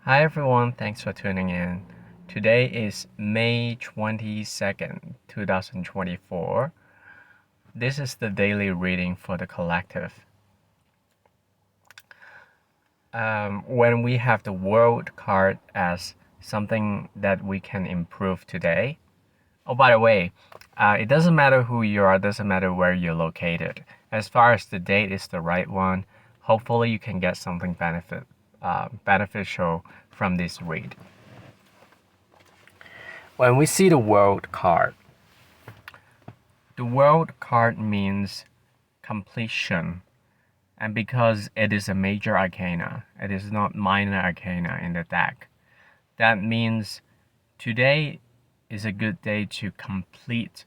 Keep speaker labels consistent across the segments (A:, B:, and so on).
A: Hi everyone, thanks for tuning in. Today is May 22nd, 2024. This is the daily reading for the collective. When we have the world card as something that we can improve today. Oh, by the way, it doesn't matter who you are, doesn't matter where you're located. As far as the date is the right one, hopefully you can get something beneficial from this read. When we see the world card means completion. And because it is a major arcana, it is not minor arcana in the deck. That means today is a good day to complete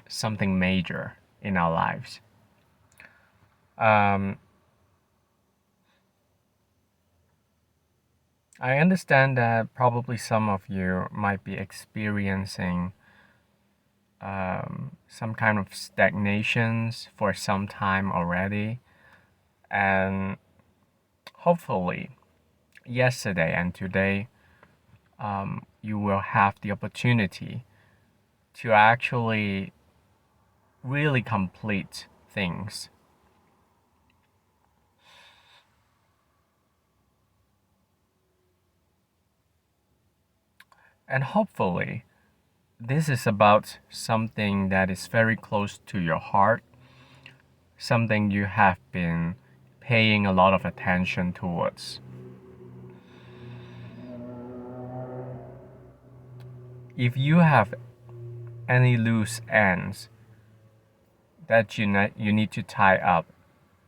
A: something major in our lives. I understand that probably some of you might be experiencing some kind of stagnations for some time already. And hopefully, yesterday and today, you will have the opportunity to actually really complete things. And hopefully, this is about something that is very close to your heart, something you have been paying a lot of attention towards. If you have any loose ends that you need to tie up,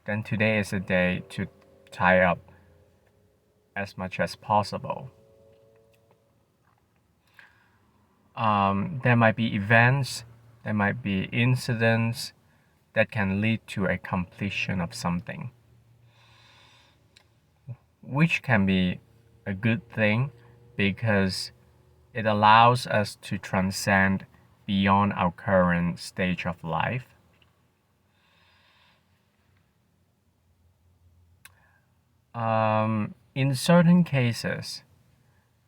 A: then today is a day to tie up as much as possible. There might be events, there might be incidents that can lead to a completion of something, which can be a good thing because it allows us to transcend beyond our current stage of life. In certain cases,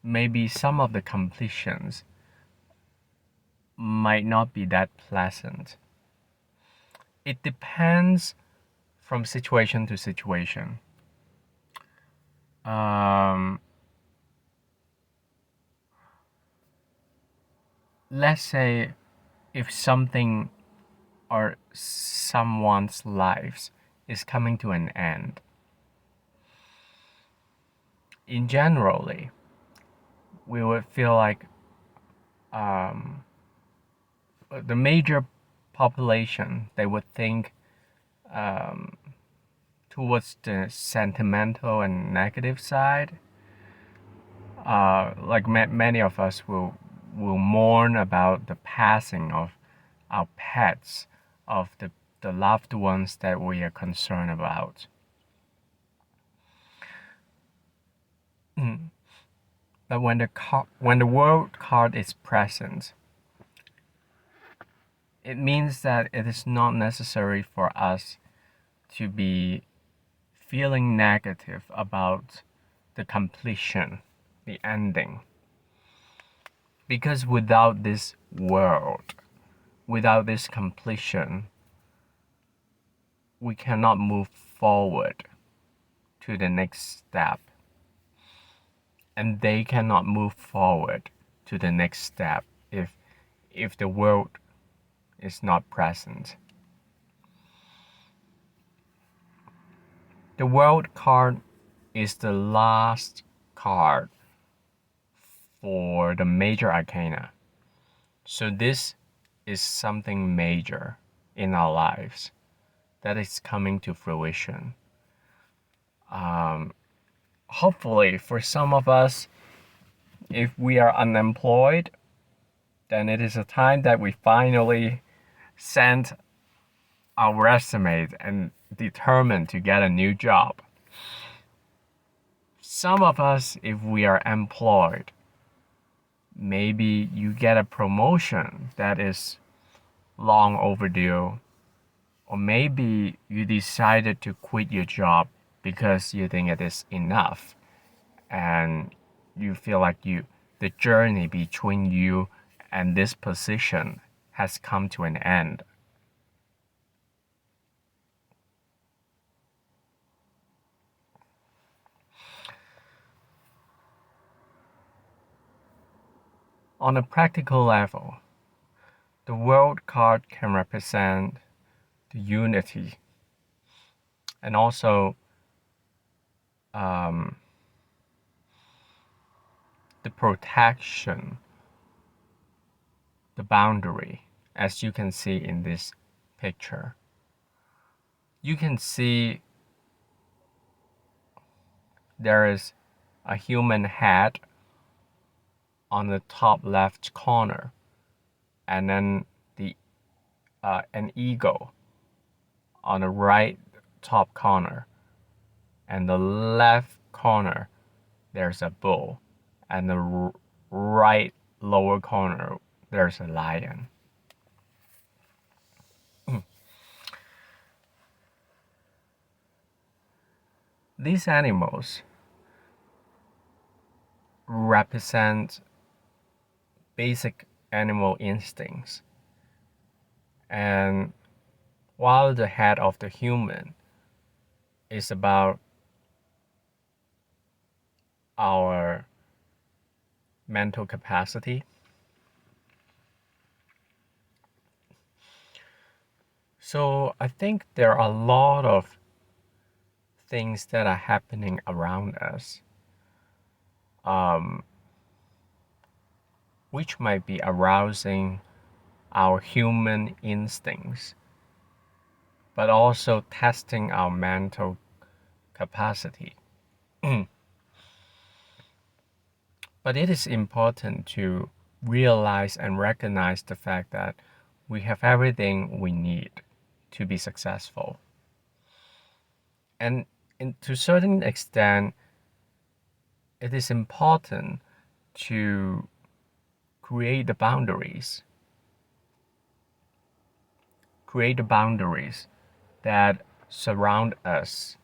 A: maybe some of the completions might not be that pleasant. It depends from situation to situation. Let's say if something or someone's lives is coming to an end. In generally, we would feel like the major population, they would think towards the sentimental and negative side. Like many of us will mourn about the passing of our pets, of the loved ones that we are concerned about. But when the world card is present, it means that it is not necessary for us to be feeling negative about the completion, the ending. Because without this world, without this completion, we cannot move forward to the next step. And they cannot move forward to the next step if the world is not present. The world card is the last card for the major arcana. So this is something major in our lives that is coming to fruition. Hopefully, for some of us, if we are unemployed, then it is a time that we finally send our resume and determined to get a new job. Some of us, if we are employed, maybe you get a promotion that is long overdue, or maybe you decided to quit your job because you think it is enough and you feel like the journey between you and this position has come to an end. On a practical level, the world card can represent the unity and also um, the protection, the boundary, as you can see in this picture. You can see there is a human head on the top left corner, and then an eagle on the right top corner, and the left corner there's a bull, and the right lower corner there's a lion. These animals represent basic animal instincts, and while the head of the human is about our mental capacity, so I think there are a lot of things that are happening around us, which might be arousing our human instincts, but also testing our mental capacity. But it is important to realize and recognize the fact that we have everything we need to be successful. And to a certain extent, it is important to create the boundaries that surround us,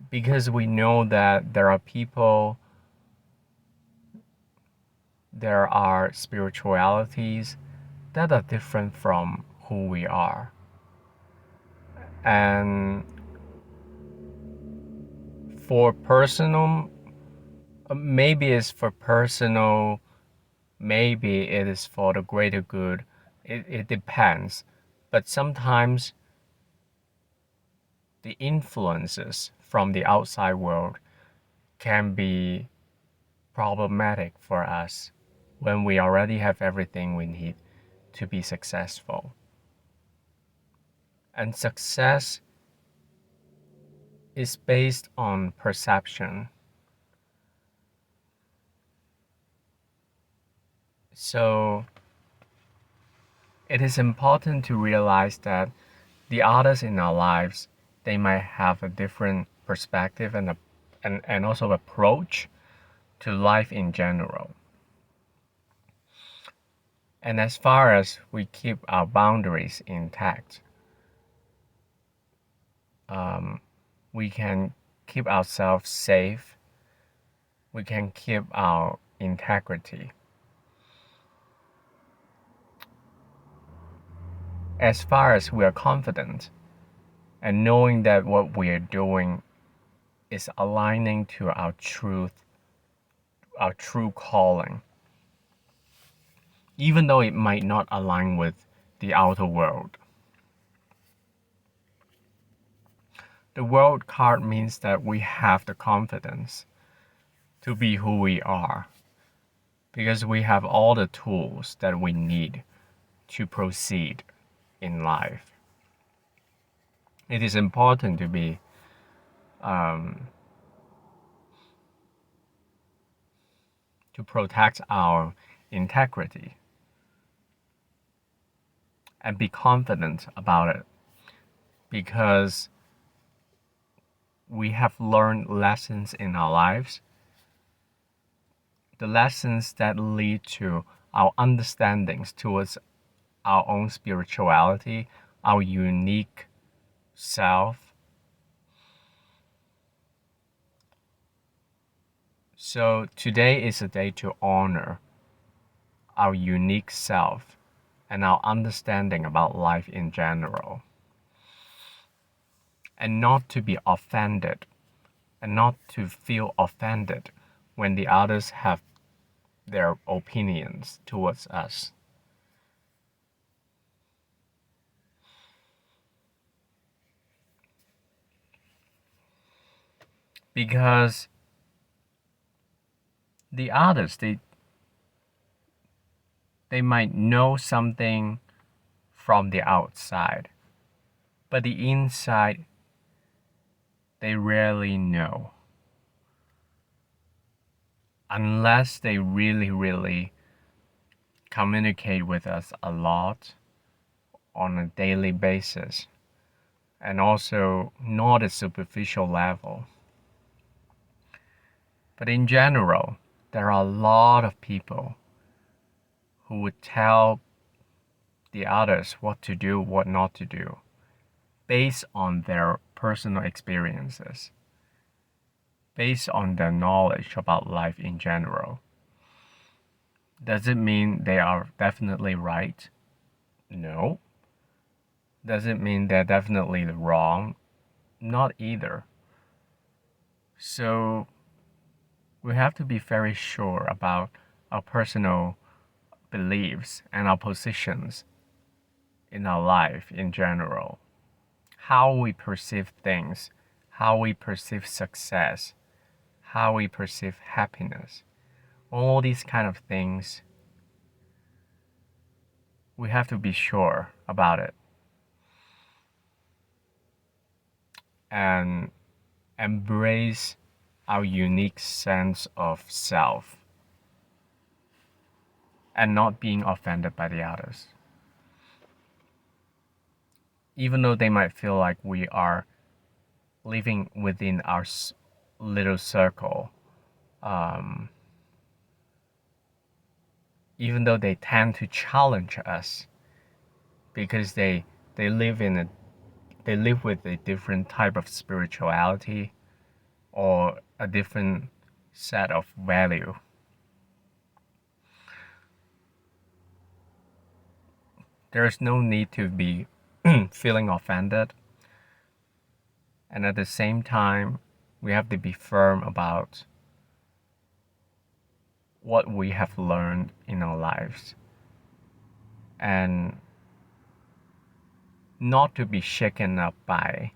A: because we know that there are people, there are spiritualities that are different from who we are. And for personal, maybe it's for personal, maybe it is for the greater good. It depends. But sometimes the influences from the outside world can be problematic for us when we already have everything we need to be successful. And success is based on perception. So it is important to realize that the others in our lives, they might have a different perspective and also approach to life in general. And as far as we keep our boundaries intact, we can keep ourselves safe, we can keep our integrity. As far as we are confident and knowing that what we are doing is aligning to our truth, our true calling, even though it might not align with the outer world. The world card means that we have the confidence to be who we are, because we have all the tools that we need to proceed in life. It is important to be to protect our integrity and be confident about it, because we have learned lessons in our lives, the lessons that lead to our understandings towards our own spirituality, our unique self. So today is a day to honor our unique self and our understanding about life in general, and not to be offended and not to feel offended when the others have their opinions towards us. Because the others, they might know something from the outside, but the inside, they rarely know. Unless they really communicate with us a lot on a daily basis, and also not a superficial level. But in general, there are a lot of people who would tell the others what to do, what not to do, based on their personal experiences, based on their knowledge about life in general. Does it mean they are definitely right? No. Does it mean they're definitely wrong? Not either. So we have to be very sure about our personal beliefs and our positions in our life in general. How we perceive things, how we perceive success, how we perceive happiness. All these kind of things, we have to be sure about it. And embrace our unique sense of self and not being offended by the others. Even though they might feel like we are living within our little circle, even though they tend to challenge us because they live with a different type of spirituality or a different set of value. There's no need to be feeling offended. And at the same time, we have to be firm about what we have learned in our lives. And not to be shaken up by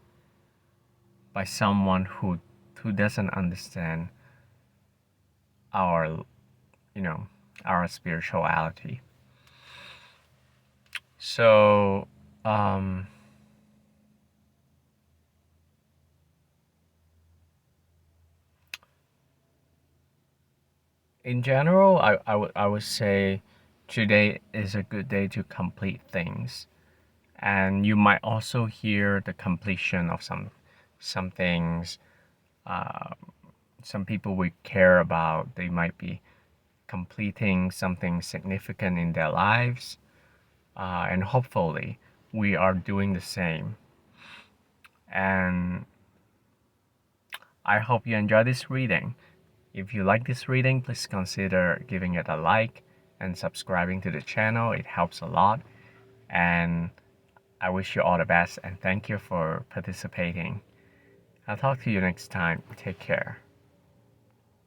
A: someone who doesn't understand our our spirituality. So in general, I would say today is a good day to complete things, and you might also hear the completion of some things. Some people we care about, they might be completing something significant in their lives, and hopefully we are doing the same. And I hope you enjoy this reading. If you like this reading, please consider giving it a like and subscribing to the channel. It helps a lot. And I wish you all the best and thank you for participating. I'll talk to you next time. Take care.